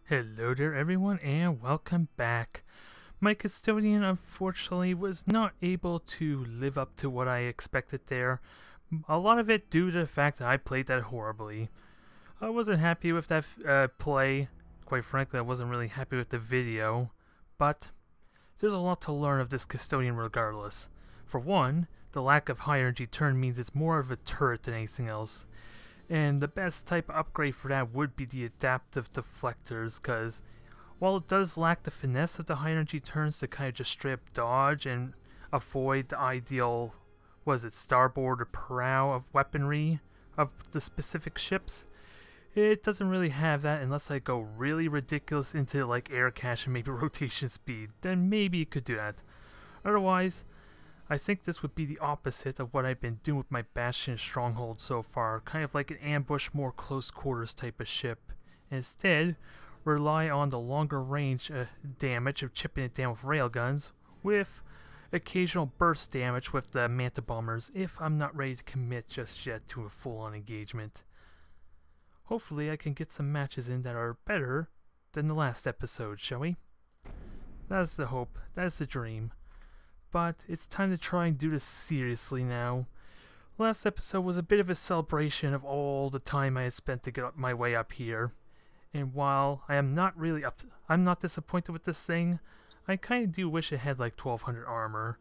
Hello there everyone and welcome back. My Custodian unfortunately was not able to live up to what I expected there. A lot of it due to the fact that I played that horribly. I wasn't happy with that play. Quite frankly, I wasn't really happy with the video. But there's a lot to learn of this Custodian regardless. For one, the lack of high energy turn means it's more of a turret than anything else. And the best type of upgrade for that would be the adaptive deflectors, because while it does lack the finesse of the high energy turns to kind of just straight up dodge and avoid the ideal, starboard or prow of weaponry of the specific ships, it doesn't really have that unless I go really ridiculous into like air cache and maybe rotation speed. Then maybe it could do that. Otherwise, I think this would be the opposite of what I've been doing with my Bastion Stronghold so far, kind of like an ambush, more close quarters type of ship. Instead, rely on the longer range damage of chipping it down with railguns, with occasional burst damage with the Manta Bombers if I'm not ready to commit just yet to a full-on engagement. Hopefully I can get some matches in that are better than the last episode, shall we? That's the hope, that's the dream. But it's time to try and do this seriously now. Last episode was a bit of a celebration of all the time I had spent to get up my way up here. And while I'm not disappointed with this thing, I kind of do wish it had like 1200 armor.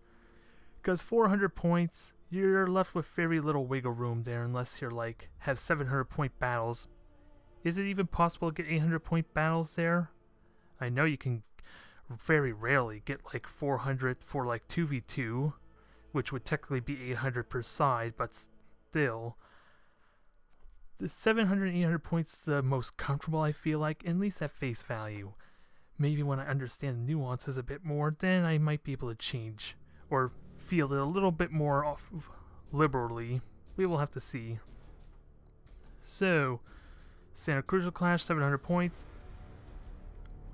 Because 400 points, you're left with very little wiggle room there unless you're like, have 700 point battles. Is it even possible to get 800 point battles there? I know you can very rarely get like 400 for like 2v2, which would technically be 800 per side, but still. The 700 and 800 points is the most comfortable I feel like, at least at face value. Maybe when I understand the nuances a bit more, then I might be able to change, or feel it a little bit more liberally. We will have to see. So, Standard Cruiser Clash, 700 points.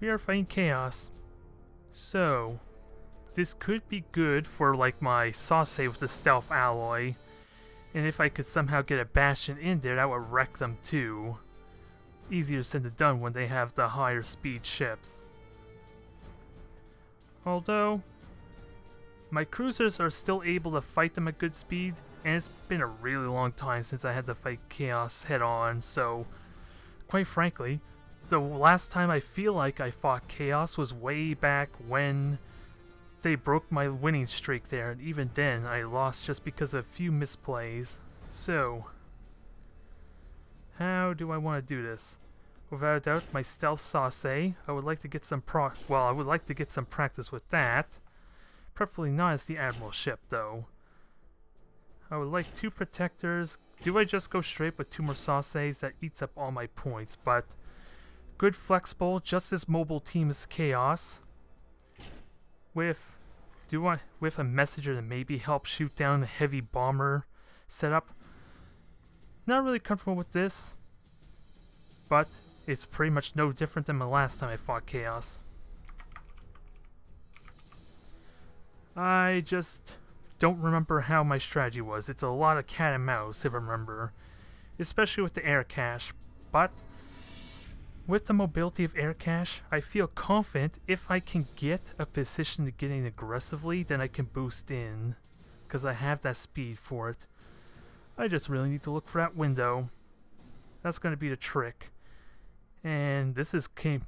We are fighting Chaos. So, this could be good for like my Sauce with the Stealth Alloy, and if I could somehow get a Bastion in there, that would wreck them too. Easier said than done when they have the higher speed ships. Although, my cruisers are still able to fight them at good speed, and it's been a really long time since I had to fight Chaos head on, so quite frankly, the last time I feel like I fought Chaos was way back when they broke my winning streak there, and even then I lost just because of a few misplays. So, how do I want to do this? Without a doubt, my Stealth Sauce. I would like to get some practice with that. Preferably not as the Admiral ship, though. I would like 2 Protectors. Do I just go straight with 2 more Sauces? That eats up all my points, but good flexible, just as mobile team as Chaos. With a messenger to maybe help shoot down the heavy bomber setup. Not really comfortable with this, but it's pretty much no different than the last time I fought Chaos. I just don't remember how my strategy was. It's a lot of cat and mouse, if I remember. Especially with the air cache, but with the mobility of air cache, I feel confident if I can get a position to get in aggressively, then I can boost in, because I have that speed for it. I just really need to look for that window. That's going to be the trick. And this is kind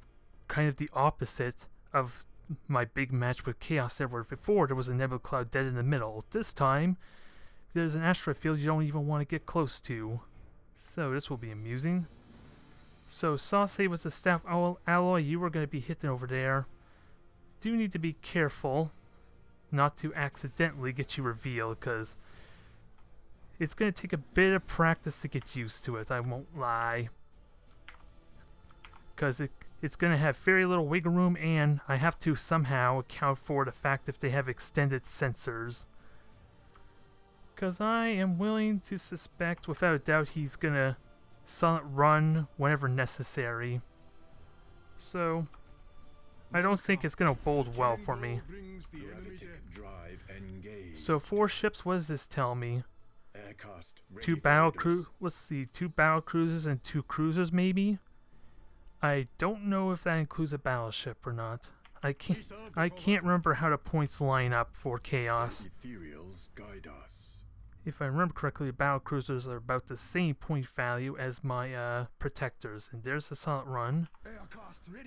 of the opposite of my big match with Chaos there, where before there was a nebula cloud dead in the middle. This time, there's an asteroid field you don't even want to get close to. So this will be amusing. So, Sauce with the Staff Alloy, you were going to be hitting over there. Do need to be careful not to accidentally get you revealed, because it's going to take a bit of practice to get used to it, I won't lie. Because it's going to have very little wiggle room, and I have to somehow account for the fact if they have extended sensors. Because I am willing to suspect, without a doubt, he's going to silent run whenever necessary. So, I don't think it's going to bode well for me. So 4 ships, what does this tell me? 2 battle cruisers and 2 cruisers maybe? I don't know if that includes a battleship or not. I can't remember how the points line up for Chaos. Ethereals guide us. If I remember correctly, the battle cruisers are about the same point value as my protectors. And there's the Silent Run.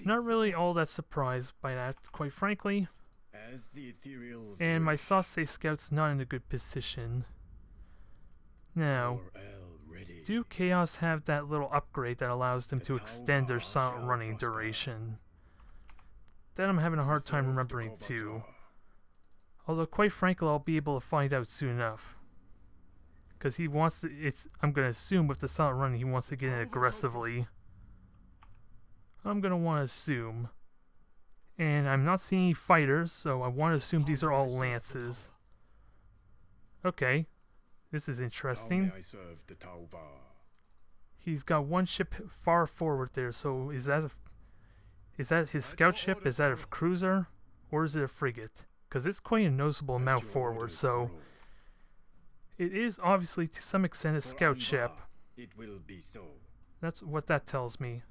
Not really all that surprised by that, quite frankly. As the ethereals And my Sausage Scout's not in a good position. Now, do Chaos have that little upgrade that allows them to extend their silent running duration? That I'm having a hard time remembering too. Although quite frankly, I'll be able to find out soon enough. Because he wants to, I'm going to assume with the silent running he wants to get in aggressively. I'm going to want to assume. And I'm not seeing any fighters, so I want to assume these are all lances. Okay. This is interesting. He's got one ship far forward there, so is that his scout ship? Is that a cruiser? Or is it a frigate? Because it's quite a noticeable amount forward, so it is obviously to some extent a scout ship. It will be so. That's what that tells me.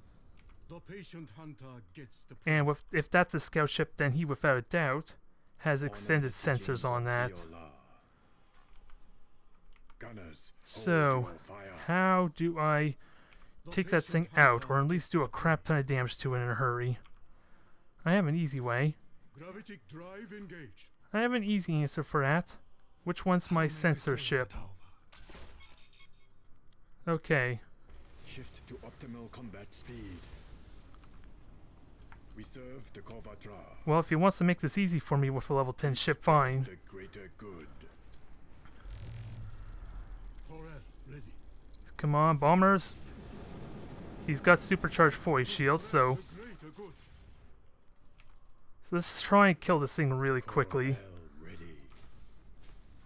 The patient hunter gets the And if that's a scout ship, then he without a doubt has extended sensors on that. So, how do I take that thing out, or at least do a crap ton of damage to it in a hurry? I have an easy way. gravitic drive engaged. I have an easy answer for that. Which one's my sensor ship? Okay. Shift to optimal combat speed. We serve the Kovatra. Well, if he wants to make this easy for me with a level 10 ship, fine. The greater good. Ready. Come on, bombers. He's got supercharged void shield, so let's try and kill this thing really quickly.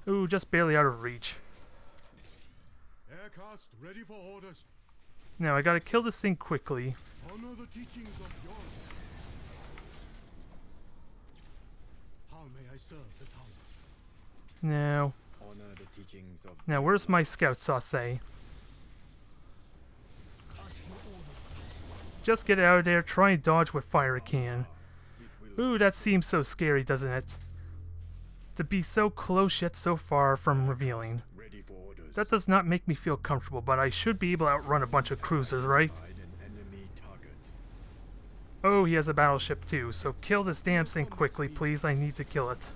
Ooh, just barely out of reach. Aircast ready for orders. Now I gotta kill this thing quickly. Honor the teachings of your. How may I serve the tower? Now where's my scout sauce? Just get out of there, try and dodge with fire can. Ooh, that seems so scary, doesn't it? To be so close yet so far from revealing. That does not make me feel comfortable, but I should be able to outrun a bunch of cruisers, right? Oh, he has a battleship too, so kill this damn thing quickly, please. I need to kill it.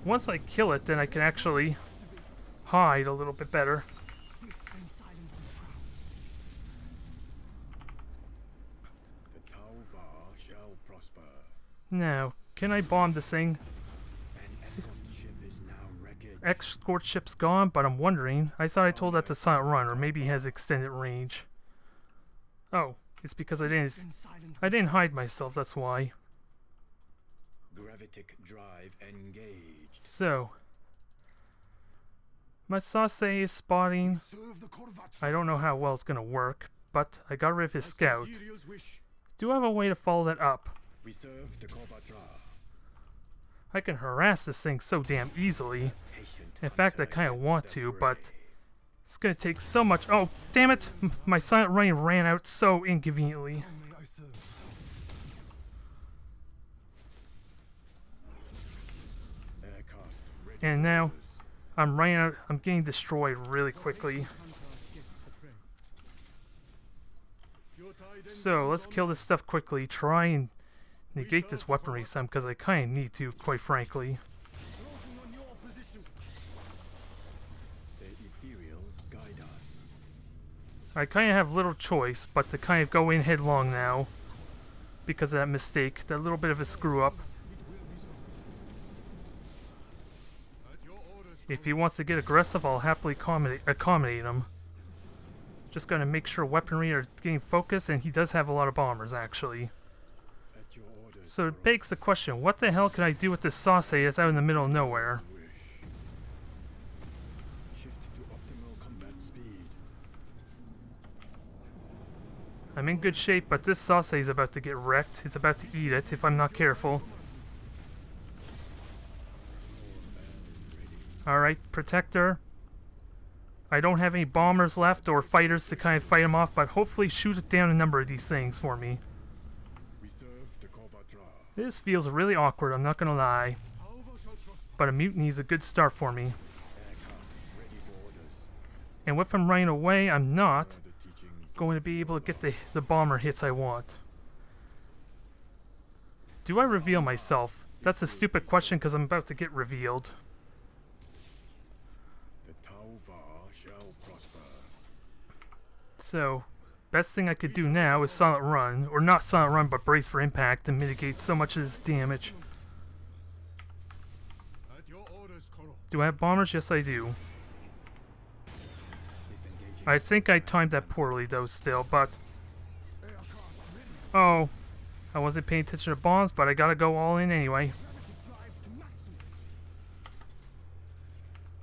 Once I kill it, then I can actually hide a little bit better. Now, can I bomb this thing? Escort ship's gone, but I'm wondering. I thought I told that to Silent Run, or maybe he has extended range. Oh, it's because I didn't hide myself. That's why. Gravitic drive engaged. So, my Sase is spotting. I don't know how well it's gonna work, but I got rid of his scout. Do I have a way to follow that up? We serve the Kovatra. I can harass this thing so damn easily. In fact, I kind of want to, but it's gonna take so much. Oh, damn it! My silent running ran out so inconveniently. And now, I'm running out. I'm getting destroyed really quickly. So let's kill this stuff quickly. Try and negate this weaponry some, because I kind of need to, quite frankly. I kind of have little choice but to kind of go in headlong now because of that mistake, that little bit of a screw up. If he wants to get aggressive, I'll happily accommodate him. Just gotta make sure weaponry are getting focused, and he does have a lot of bombers actually. So it begs the question, what the hell can I do with this Sase that's out in the middle of nowhere? I'm in good shape, but this Sase is about to get wrecked. It's about to eat it if I'm not careful. Alright, Protector. I don't have any bombers left or fighters to kind of fight them off, but hopefully shoot down a number of these things for me. We serve the Kovatra. This feels really awkward, I'm not gonna lie. Alva shall prosper. But a mutiny is a good start for me. Aircraft ready for orders. And if I'm running away, I'm not The teachings going to be able to get the bomber hits I want. Do I reveal myself? That's a stupid question because I'm about to get revealed. the Tauva shall prosper. So, best thing I could do now is silent run, or not silent run, but brace for impact to mitigate so much of this damage. At your orders, Koro. Do I have bombers? Yes, I do. I think I timed that poorly though still, but... Oh, I wasn't paying attention to bombs, but I gotta go all in anyway.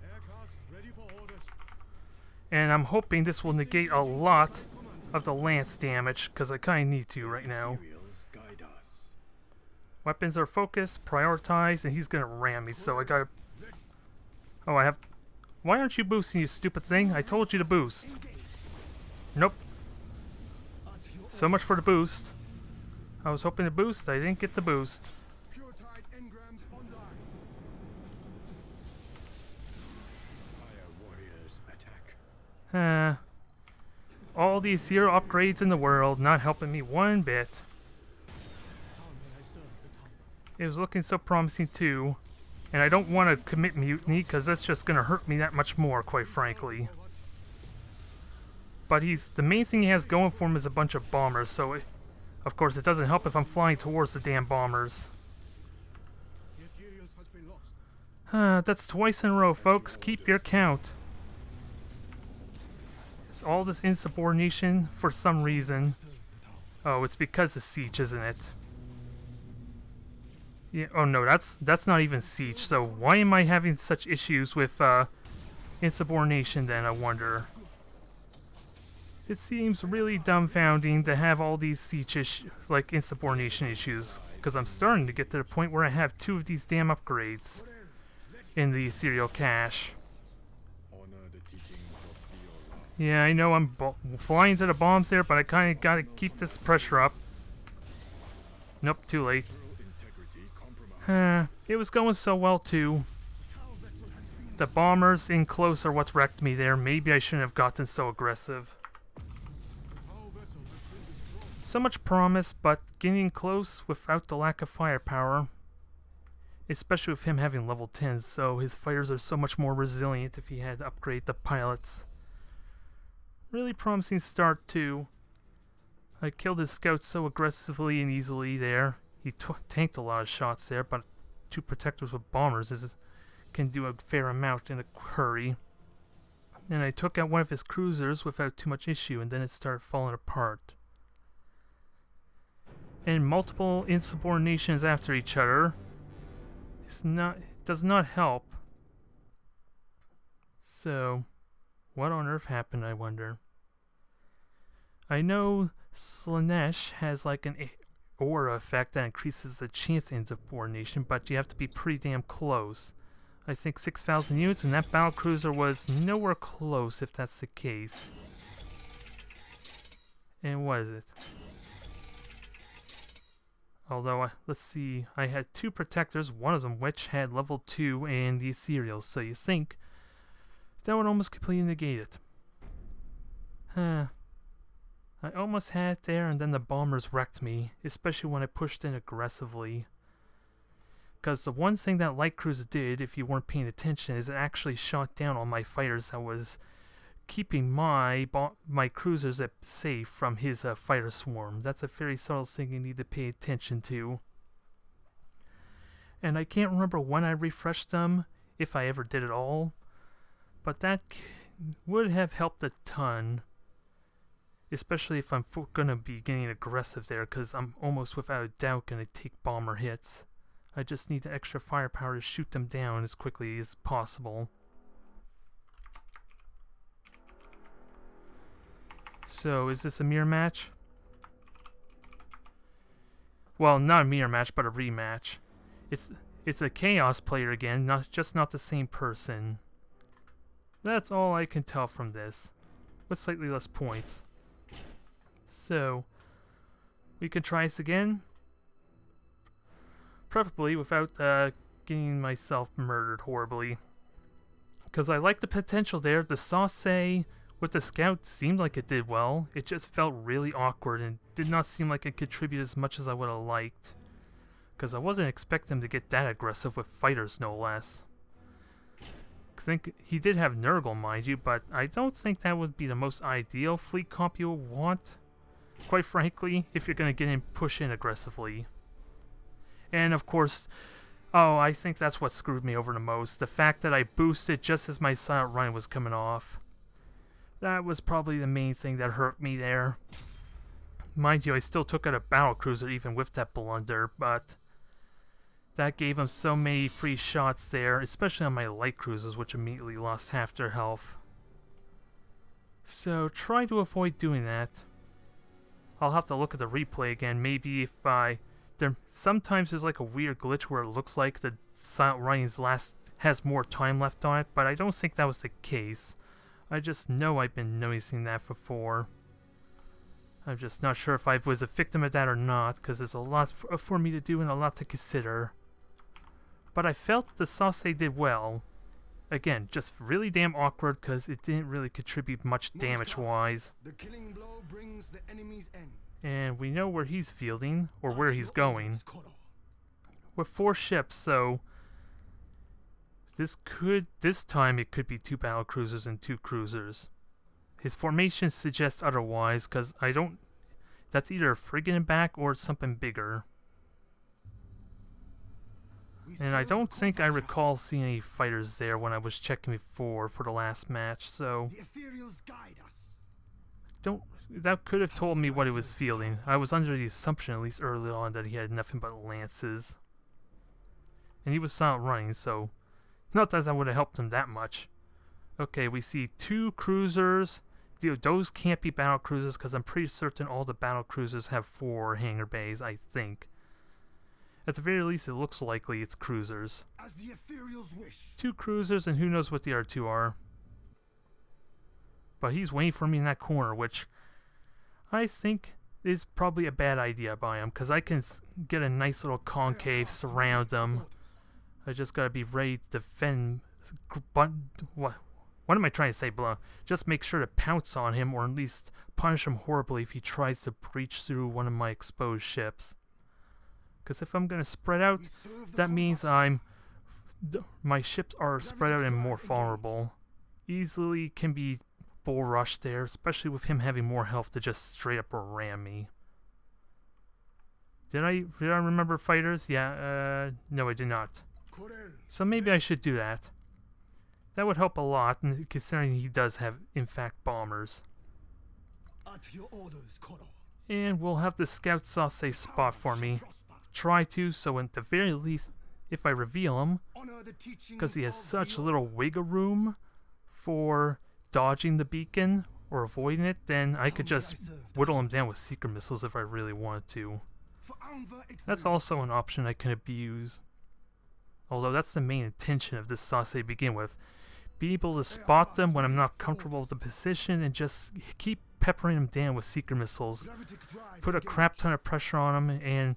Aircraft ready for orders. And I'm hoping this will negate a lot of the lance damage, because I kinda need to right now. Materials guide us. Weapons are focused, prioritized, and he's gonna ram me, so I gotta... Oh, I have... Why aren't you boosting, you stupid thing? I told you to boost. Nope. So much for the boost. I was hoping to boost, I didn't get the boost. Pure tide engrams online. Fire warriors attack. All these hero upgrades in the world not helping me one bit. How may I serve the Tauva? It was looking so promising too. And I don't want to commit mutiny because that's just going to hurt me that much more, quite frankly. But the main thing he has going for him is a bunch of bombers, so of course it doesn't help if I'm flying towards the damn bombers. The Ethereals has been lost. That's twice in a row, folks. Keep your count. It's all this insubordination for some reason. Serve the Tauva. Oh, it's because of siege, isn't it? Yeah. Oh no, that's not even siege. So why am I having such issues with insubordination then, I wonder? It seems really dumbfounding to have all these siege like insubordination issues, because I'm starting to get to the point where I have 2 of these damn upgrades in the serial cache. Honor the teachings of Theora. Yeah, I know I'm flying to the bombs there, but I kind of got to keep this pressure up. Nope, too late. Integrity compromised. It was going so well too. The bombers in close are what's wrecked me there. Maybe I shouldn't have gotten so aggressive. Our vessel has been destroyed. So much promise, but getting close without the lack of firepower. Especially with him having level 10s, so his fighters are so much more resilient if he had to upgrade the pilots. Really promising start too. I killed his scouts so aggressively and easily there. He tanked a lot of shots there, but 2 protectors with bombers can do a fair amount in a hurry. And I took out one of his cruisers without too much issue, and then it started falling apart. And multiple insubordinations after each other does not help. So, what on earth happened, I wonder? I know Slanesh has like an aura effect that increases the chance of insubordination, but you have to be pretty damn close. I think 6,000 units, and that battlecruiser was nowhere close if that's the case. And what is it? Although, let's see, I had 2 protectors, one of them which had level 2 and the ethereals, so you think that would almost completely negate it. I almost had it there, and then the bombers wrecked me, especially when I pushed in aggressively. Because the one thing that light cruiser did, if you weren't paying attention, is it actually shot down all my fighters that was keeping my cruisers safe from his fighter swarm. That's a very subtle thing you need to pay attention to. And I can't remember when I refreshed them, if I ever did at all, but that would have helped a ton. Especially if I'm going to be getting aggressive there, because I'm almost without a doubt going to take bomber hits. I just need the extra firepower to shoot them down as quickly as possible. So, is this a mirror match? Well, not a mirror match, but a rematch. It's a Chaos player again, not the same person. That's all I can tell from this, with slightly less points. So, we can try this again. Preferably without getting myself murdered horribly. Because I like the potential there. The sauce with the scout seemed like it did well. It just felt really awkward and did not seem like it contributed as much as I would have liked. Because I wasn't expecting him to get that aggressive with fighters, no less. I think he did have Nurgle, mind you, but I don't think that would be the most ideal fleet comp you would want. Quite frankly, if you're going to get in, push in aggressively. And of course, oh, I think that's what screwed me over the most. The fact that I boosted just as my silent run was coming off. That was probably the main thing that hurt me there. Mind you, I still took out a battlecruiser even with that blunder, but that gave him so many free shots there, especially on my light cruisers, which immediately lost half their health. So try to avoid doing that. I'll have to look at the replay again. Maybe if sometimes there's like a weird glitch where it looks like the Silent Running's has more time left on it, but I don't think that was the case. I just know I've been noticing that before. I'm just not sure if I was a victim of that or not, because there's a lot for me to do and a lot to consider. But I felt the sauce did well. Again, just really damn awkward because it didn't really contribute much damage-wise. The killing blow brings the enemy's end. And we know where he's fielding, or where he's going. With 4 ships, so this time it could be 2 battlecruisers and 2 cruisers. His formation suggests otherwise, because that's either a frigate in back or something bigger. And I don't think I recall seeing any fighters there when I was checking before for the last match, so that could have told me what he was fielding. I was under the assumption, at least early on, that he had nothing but lances. And he was silent running, so not that would have helped him that much. Okay, we see 2 cruisers. Those can't be battle cruisers because I'm pretty certain all the battle cruisers have 4 hangar bays, I think. At the very least, it looks likely it's cruisers. As the ethereals wish. 2 cruisers, and who knows what the other 2 are. But he's waiting for me in that corner, which I think is probably a bad idea by him, because I can get a nice little concave, surround him. I just gotta be ready to defend. What am I trying to say, Blah? Just make sure to pounce on him, or at least punish him horribly if he tries to breach through one of my exposed ships. Because if I'm gonna spread out, that means my ships are spread out and more vulnerable. Easily can be bull rushed there, especially with him having more health to just straight up ram me. Did I remember fighters? Yeah, no I did not. So maybe I should do that. That would help a lot, considering he does have, in fact, bombers. At your orders, Koro. And we'll have the scout sauce spot for me. Try to, so at the very least, if I reveal him, because he has such little wiggle room for dodging the beacon or avoiding it, then I could just whittle him down with secret missiles if I really wanted to. That's also an option I can abuse. Although that's the main intention of this sauce to begin with. Be able to spot them when I'm not comfortable with the position and just keep peppering them down with secret missiles. Put a crap ton of pressure on them and,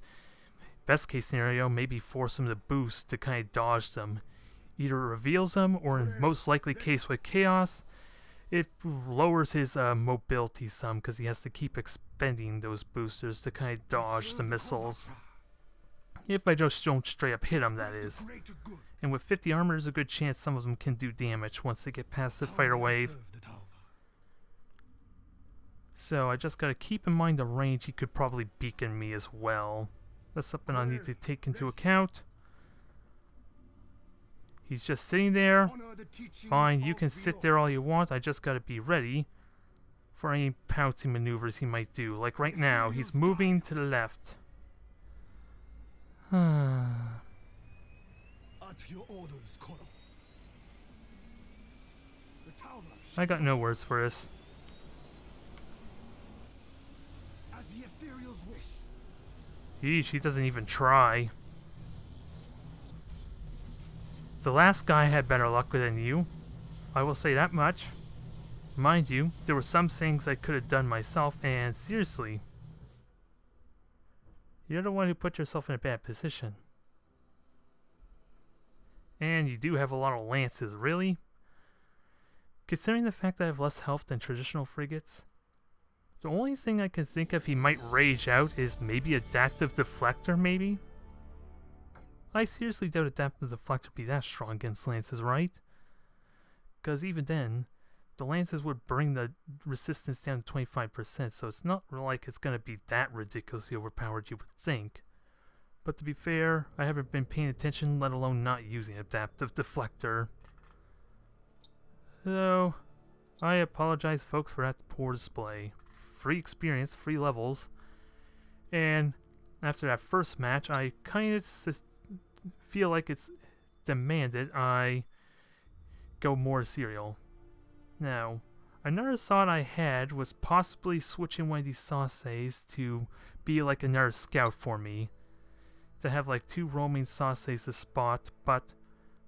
best case scenario, maybe force them to boost to kind of dodge them. Either it reveals them, or in most likely case with Chaos, it lowers his mobility some because he has to keep expending those boosters to kind of dodge the missiles. If I just don't straight up hit him, that is. And with 50 armor, there's a good chance some of them can do damage once they get past the fighter wave. So I just gotta keep in mind the range he could probably beacon me as well. That's something I need to take into account. He's just sitting there. Fine, you can sit there all you want. I just gotta be ready for any pouncing maneuvers he might do. Like right now, he's moving to the left. I got no words for this. Yeesh, he doesn't even try. The last guy had better luck than you. I will say that much. Mind you, there were some things I could have done myself, and seriously, you're the one who put yourself in a bad position. And you do have a lot of lances, really? Considering the fact that I have less health than traditional frigates, the only thing I can think of he might rage out is maybe Adaptive Deflector, maybe? I seriously doubt Adaptive Deflector would be that strong against lances, right? Because even then, the lances would bring the resistance down to 25%, so it's not like it's going to be that ridiculously overpowered, you would think. But to be fair, I haven't been paying attention, let alone not using Adaptive Deflector. So, I apologize folks for that poor display. Free experience, free levels. And after that first match, I kind of feel like it's demanded I go more serial. Now, another thought I had was possibly switching one of these sauces to be like another scout for me. To have like 2 roaming sauces to spot, but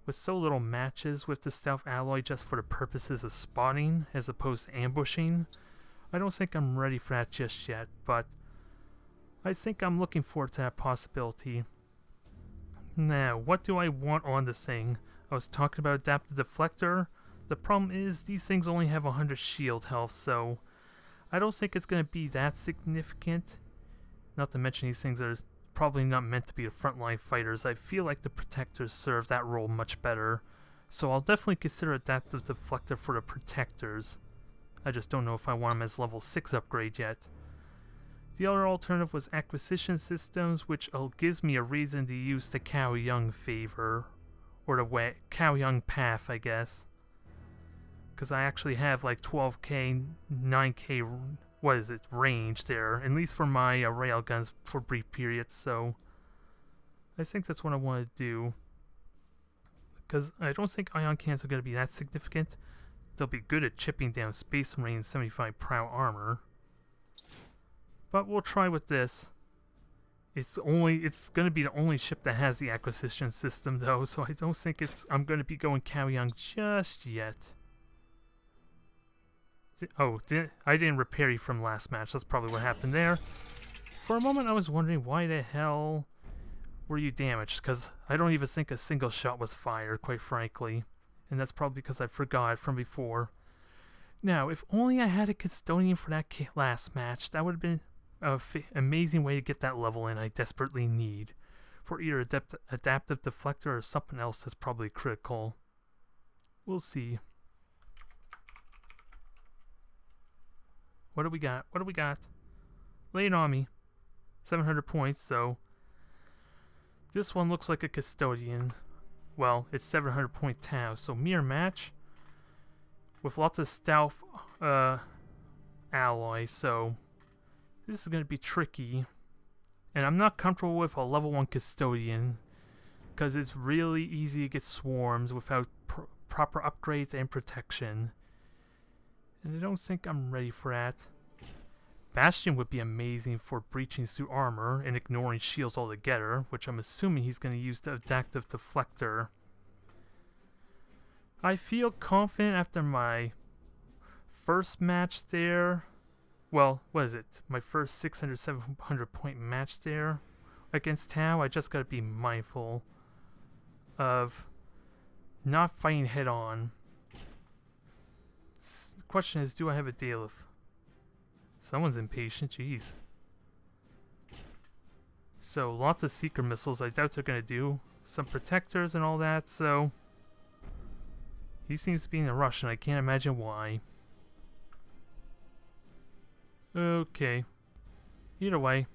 with so little matches with the stealth alloy just for the purposes of spotting as opposed to ambushing, I don't think I'm ready for that just yet, but I think I'm looking forward to that possibility. Now, what do I want on this thing? I was talking about Adaptive Deflector. The problem is these things only have 100 shield health, so I don't think it's going to be that significant. Not to mention these things are probably not meant to be the frontline fighters. I feel like the Protectors serve that role much better, so I'll definitely consider Adaptive Deflector for the Protectors. I just don't know if I want them as level 6 upgrade yet. The other alternative was Acquisition Systems, which gives me a reason to use the Cao Yung favor, or the Cao Yung path, I guess. Because I actually have like 12k, 9k, what is it, range there, at least for my railguns for brief periods, so I think that's what I want to do. Because I don't think ion cannons are going to be that significant. They'll be good at chipping down Space Marine 75 prow armor. But we'll try with this. It's going to be the only ship that has the acquisition system though, so I don't think I'm going to be going Cao Yung just yet. Oh, I didn't repair you from last match. That's probably what happened there. For a moment I was wondering why the hell were you damaged, because I don't even think a single shot was fired, quite frankly. And that's probably because I forgot from before. Now, if only I had a Custodian for that last match, that would have been an amazing way to get that level in I desperately need. For either Adaptive Deflector or something else that's probably critical. We'll see. What do we got? What do we got? Lay it on me. 700 points, so this one looks like a Custodian. Well, it's 700 point Tau, so mirror match with lots of stealth alloy, so this is going to be tricky. And I'm not comfortable with a level 1 Custodian because it's really easy to get swarms without proper upgrades and protection. And I don't think I'm ready for that. Bastion would be amazing for breaching through armor and ignoring shields altogether, which I'm assuming he's going to use the Adaptive Deflector. I feel confident after my first match there. Well, what is it? My first 600, 700 point match there against Tau. I just got to be mindful of not fighting head on. The question is, do I have a Dalef? Someone's impatient, jeez. So, lots of Seeker missiles, I doubt they're going to do. Some Protectors and all that, so he seems to be in a rush, and I can't imagine why. Okay. Either way,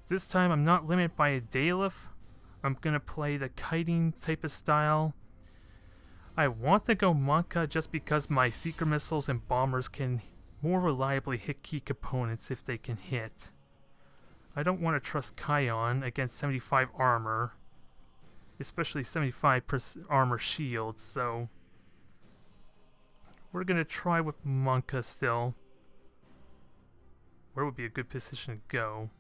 this time I'm not limited by a Dalef. I'm going to play the kiting type of style. I want to go Monka just because my Seeker missiles and bombers can more reliably hit key components if they can hit. I don't want to trust Kion against 75 armor, especially 75% armor shield, so we're going to try with Monka still. Where would be a good position to go?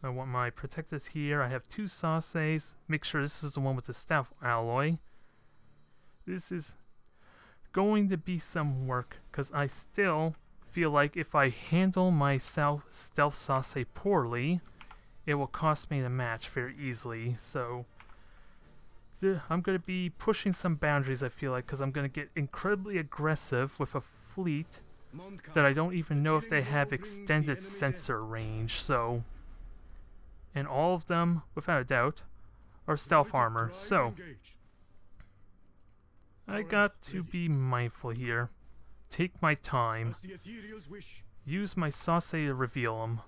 I want my Protectors here. I have 2 Sauces. Make sure this is the one with the Stealth alloy. This is going to be some work, because I still feel like if I handle my stealth Sase poorly, it will cost me the match very easily. So I'm going to be pushing some boundaries, I feel like, because I'm going to get incredibly aggressive with a fleet that I don't even know if they have extended sensor range. So, and all of them, without a doubt, are stealth armor. So I got to be mindful here. Take my time. Use my Sase to reveal them.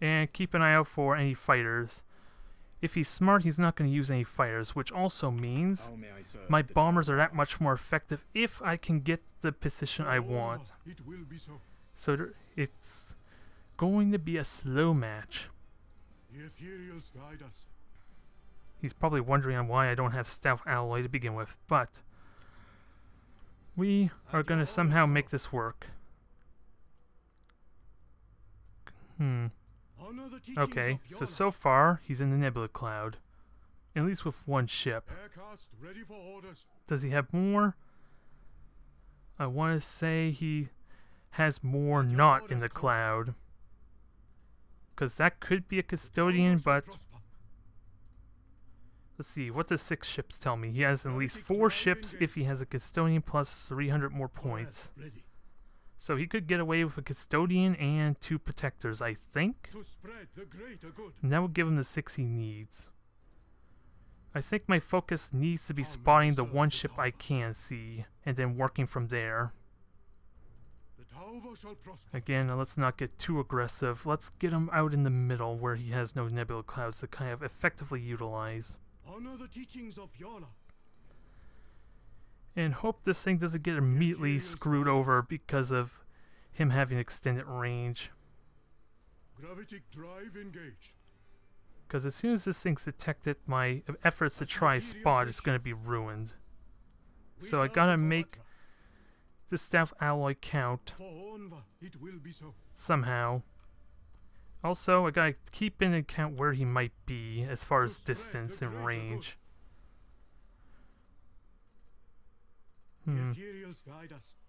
And keep an eye out for any fighters. If he's smart, he's not going to use any fighters, which also means my bombers are that much more effective if I can get the position I want. So it's going to be a slow match. He's probably wondering on why I don't have stealth alloy to begin with, but we are going to somehow make this work. Okay, so far he's in the Nebula Cloud, at least with one ship. Does he have more? I want to say he has more not in the cloud, because that could be a Custodian, but let's see, what does 6 ships tell me? He has at least 4 ships if he has a Custodian plus 300 more points. So he could get away with a Custodian and 2 Protectors, I think. And that would give him the 6 he needs. I think my focus needs to be spotting the one ship I can see, and then working from there. Again, let's not get too aggressive. Let's get him out in the middle where he has no nebula clouds to kind of effectively utilize. Honor the teachings of Yola. And hope this thing doesn't get immediately screwed over because of him having extended range. Gravitic drive engaged. Because as soon as this thing's detected, my efforts to try spot is going to be ruined. So I gotta make the stealth alloy count somehow. Also, I gotta keep in account where he might be as far as distance and range.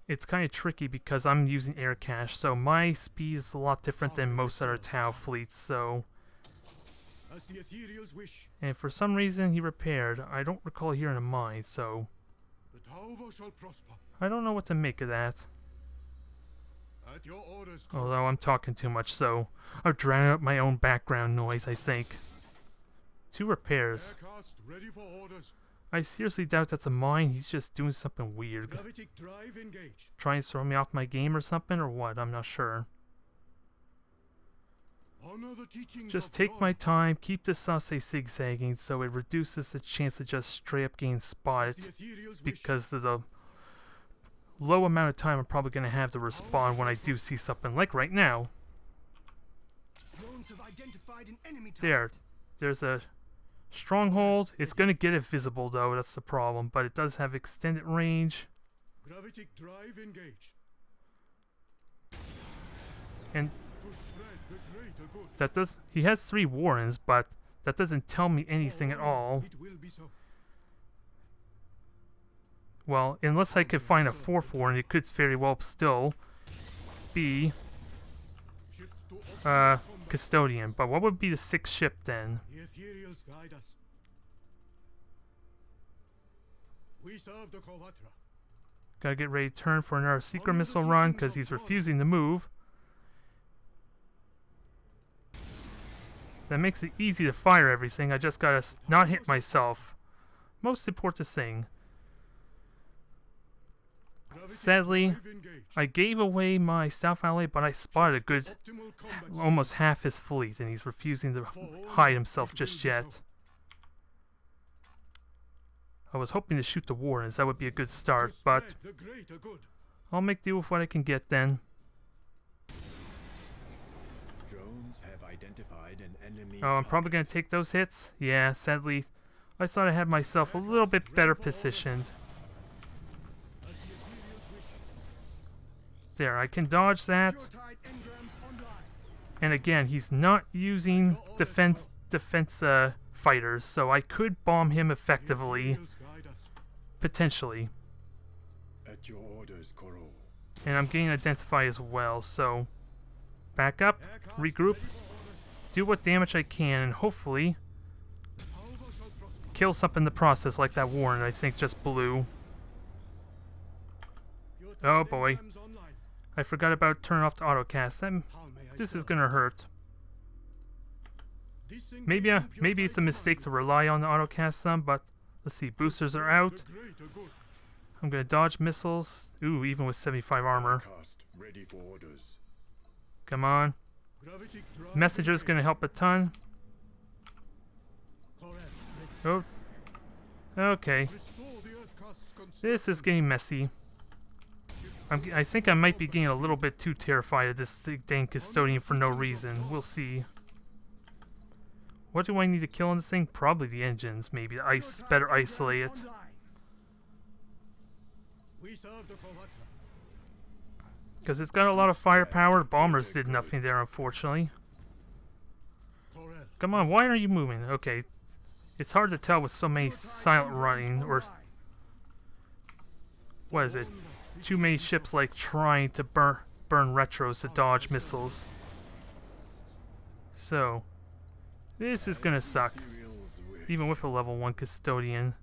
It's kind of tricky because I'm using air cache, so my speed is a lot different than most other Tau fleets, so... And for some reason he repaired. I don't recall hearing a mine, so... I don't know what to make of that. Although I'm talking too much, so I'll drown out my own background noise, I think. 2 repairs. I seriously doubt that's a mine. He's just doing something weird. Trying to throw me off my game or something, or what? I'm not sure. Just take my time, keep the Sase zigzagging so it reduces the chance to just straight up getting spotted, because of the low amount of time I'm probably going to have to respond when I do see something, like right now. There's a stronghold. It's going to get it visible though, that's the problem, but it does have extended range. And that does, he has 3 warrants, but that doesn't tell me anything at all. Well, unless I could find a 4th warrant, it could very well still be Custodian. But what would be the 6th ship then? Gotta get ready to turn for another secret missile run because he's refusing to move. That makes it easy to fire everything. I just gotta not hit myself. Most important thing. Sadly, I gave away my stealth ally, but I spotted a good, almost half his fleet, and he's refusing to hide himself just yet. I was hoping to shoot the warrants. That would be a good start, but I'll make do with what I can get then. Oh, I'm probably going to take those hits? Yeah, sadly, I thought I had myself a little bit better positioned. There, I can dodge that. And again, he's not using defense fighters, so I could bomb him effectively, Imperials guide us. potentially. At your orders, Koro. And I'm getting Identify as well, so back up, Aircraft regroup, ready for orders. do what damage I can, and hopefully Tauva shall prosper. kill something in the process like that warren I think just blew. Your Oh target boy. engrams online. I forgot about turning off the autocast. How may I This is serve? gonna hurt. Disengage Maybe impure it's a tide mistake to command. rely on the autocast some, but let's see. Boosters are out. The greater good. I'm gonna dodge missiles. Ooh, even with 75 armor. Cast ready for orders. Come on. Gravitic drive Messenger's engaged. gonna help a ton. Correct. Ready. Oh. Okay. Restore the Earthcast's This is getting messy. I think I might be getting a little bit too terrified of this dang Custodian for no reason. We'll see. What do I need to kill on this thing? Probably the engines, maybe. Better isolate it. We serve the Kovatra. Because it's got a lot of firepower. Bombers did nothing there, unfortunately. Correct. Come on, why are you moving? Okay. It's hard to tell with so many silent running, or what is it? Too many ships like trying to burn retros to dodge missiles. So, this is gonna suck. Imperials wish. Even with a level 1 Custodian.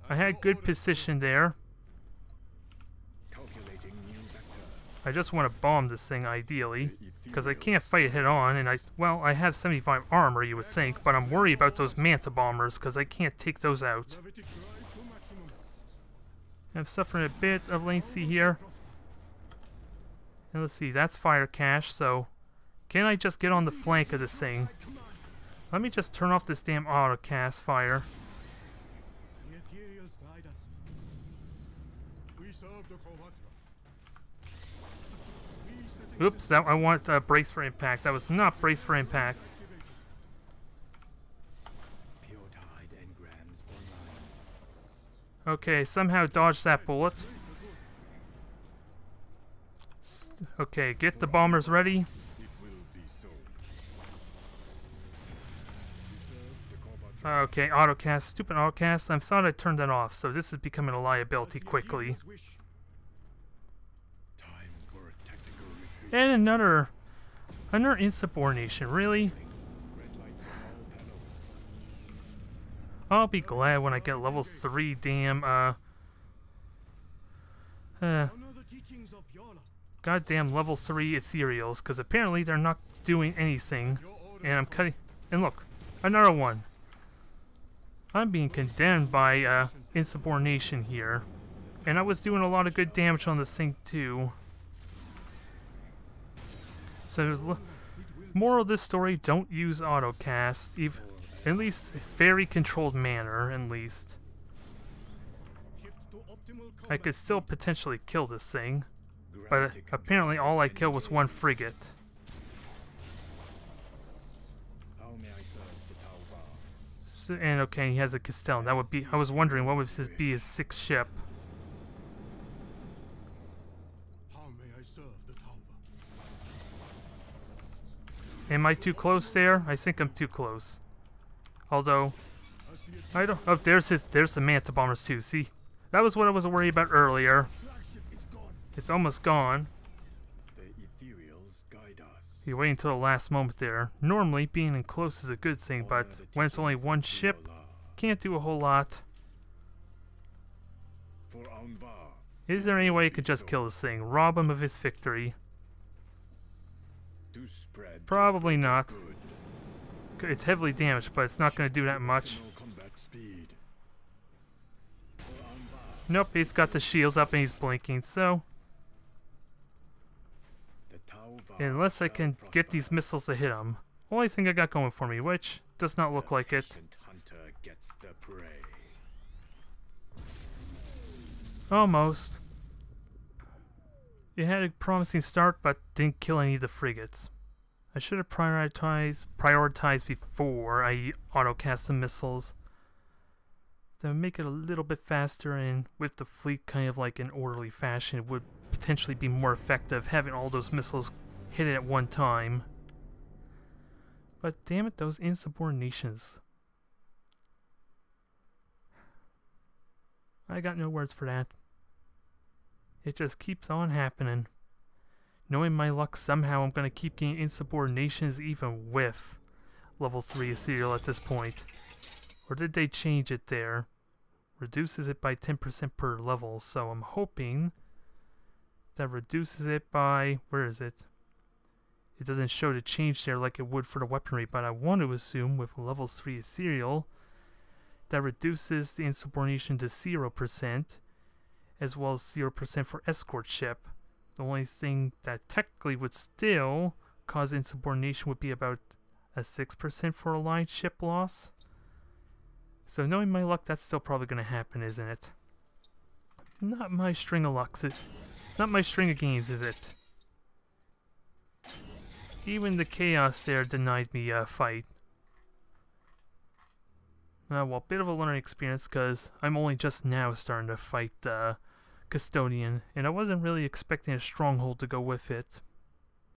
I had good position there. Calculating new vector. I just want to bomb this thing ideally. Because I can't fight it head on, and I have 75 armor, you would think, but I'm worried about those Manta bombers because I can't take those out. Gravitic drive to maximum. I'm suffering a bit of latency here. And let's see, that's fire cache, so can I just get on the flank of this thing? Let me just turn off this damn autocast fire. The Ethereals guide us. We serve the Kovatra. Resetting Oops, that I want brace for impact. That was not brace for impact. activated. Pure tide engrams online. Okay, somehow dodge that bullet. Okay, get the bombers ready. It will be so. We serve the Kovatra. Okay, autocast, stupid autocast. I thought I turned that off, so this is becoming a liability As the quickly. Ethereals wish. Time for a tactical retreat. And another insubordination, really? Red lights on all panels. I'll be glad when I get level 3 damn, Honor the teachings of Yola. goddamn level 3 ethereals, because apparently they're not doing anything. Your orders. And I'm cutting, and look, another one. I'm being condemned by, insubordination here. And I was doing a lot of good damage on this thing, too. So, moral of this story, don't use autocast, at least very controlled manner, at least. Shift to optimal I combat could still potentially kill this thing, but Gravitic apparently all I killed was one frigate. How may I serve the Tauva? So, and okay, he has a Castell. That would be, I was wondering what would be his 6th ship. How may I serve the Tauva? Am I too close there? I think I'm too close. Although, As the I don't, oh, there's the Manta bombers too, see? That was what I was worried about earlier. flagship is gone. It's almost gone. The Ethereals guide us. You wait until the last moment there. Normally, being in close is a good thing, but when it's only one ship, can't do a whole lot. For Anvar. Is there any way you could just kill this thing? Rob him of his victory? To spread Probably not. good. It's heavily damaged, but it's not going to do that much. Optimal combat speed. For Anvar. Nope, he's got the shields up and he's blinking, so The Tauva unless I shall can get these prosper. missiles to hit him. Only thing I got going for me, which does not look The like it. patient hunter gets the prey. Almost. It had a promising start, but didn't kill any of the frigates. I should have prioritized before I autocast the missiles. To make it a little bit faster, and with the fleet kind of like in orderly fashion, it would potentially be more effective having all those missiles hit it at one time. But damn it, those insubordinations. I got no words for that. It just keeps on happening. Knowing my luck, somehow I'm going to keep getting insubordinations even with level 3 Ethereal at this point. Or did they change it there? Reduces it by 10% per level, so I'm hoping that reduces it by... where is it? It doesn't show the change there like it would for the weaponry, but I want to assume with level 3 Ethereal that reduces the insubordination to 0%, as well as 0% for escort ship. The only thing that technically would still cause insubordination would be about a 6% for allied ship loss. So knowing my luck, that's still probably going to happen, isn't it? Not my string of lucks. Not my string of games, is it? Even the chaos there denied me a fight. Well, bit of a learning experience because I'm only just now starting to fight Custodian, and I wasn't really expecting a stronghold to go with it.